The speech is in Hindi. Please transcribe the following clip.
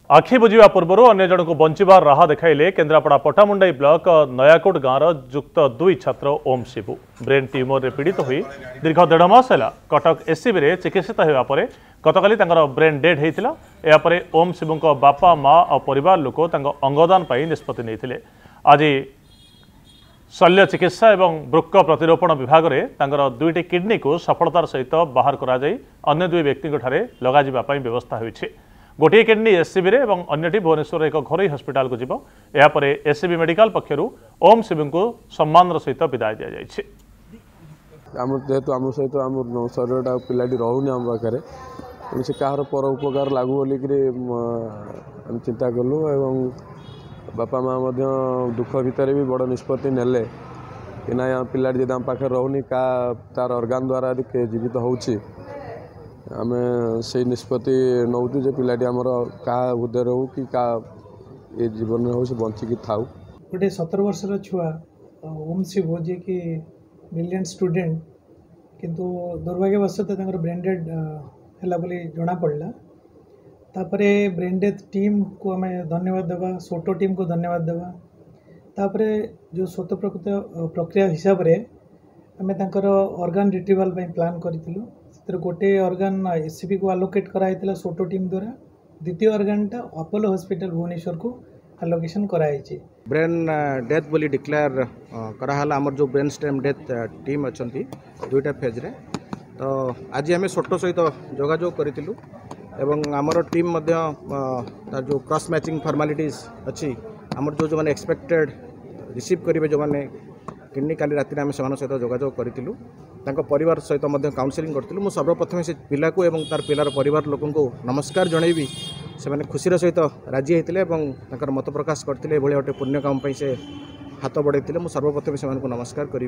आखि बुझा पूर्व अन्य जन को बंचार राह देखाइले केन्द्रापड़ा पटामुंडाई ब्लॉक नयाकोट गाँव युक्त 2 छात्र ओम शिबू ब्रेन ट्यूमर पीड़ित हुई दीर्घ 1.5 मास है कटक एससीबी रे चिकित्सित होगापर गतकाली ब्रेन डेड होता यापर ओम शिबू बापा माँ और परिवार लोक अंगदान निष्पत्ति नहीं आज शल्य चिकित्सा और वृक्क प्रतिरोपण विभाग में 2टी किडनी को सफलतार सहित बाहर कर अन्य 2 व्यक्ति लगाई व्यवस्था होती गोटे किडनी एससीबी रे और अन्यटी भुवनेश्वर एक घरोई हस्पिटाल को जीव यापर एससीबी मेडिकल पक्षर ओम शिबू को सम्मान सहित विदाय दि जाएगी। जेहेतु आम सहित आम शरीर पिलाटी रोनी आम पाखे से कहार पर उपकार लागू बोलिकी चिंता कलु एवं बापा माँ दुख भितर भी बड़ निष्पत्ति नेले कि ना पिलाटी जब आम पाखे रोनी का तार अर्गान द्वारा यदि जीवित होची आम से निष्पत्ति नौ जे पिलाटी आमर का हृदय हो कि का ये जीवन में हो से बंचिकी था गोटे 17 वर्षर छुआ ओम शिबू जी की ब्रिलियंट स्टूडेंट किंतु दुर्भाग्यवशत ब्रेन डेड है जना पड़ा तापर ब्रेन डेथ टीम को आम धन्यवाद देवा सोटो टीम को धन्यवाद देवा तापर जो स्वत प्रक्रिया हिसाब से आम ऑर्गन रिट्रीवल प्लान करूँ गोटे ऑर्गन एससीबी को आलोकेट कराई सोटो टीम द्वारा द्वितीय ऑर्गनटा अपोलो हॉस्पिटल भुवनेश्वर को आलोकेशन कराई ब्रेन डेथ बोली डिक्लेयर कराला आमर जो ब्रेन स्टेम डेथ टीम अच्छा 2टा फेज रे तो आज आम सोटो सहित जोगाजोग करूँ एवं आमर टीम तार जो क्रॉस मैचिंग फॉर्मालिटीज अच्छी आमर जो मैंने एक्सपेक्टेड रिसीव करेंगे जो मैंने किडनी काली राति आम से सहित जोगाजोग करूँ परिवार सहित काउनसिलिंग करूँ मुझे सर्वप्रथम से पिला को एवं तार पिलार परिवार लोक नमस्कार जनईबी से मैंने खुशी सहित राजी होते मत प्रकाश करते गोटे पुण्य काम से हाथ बढ़ाई मुझे सर्वप्रथम से नमस्कार करी।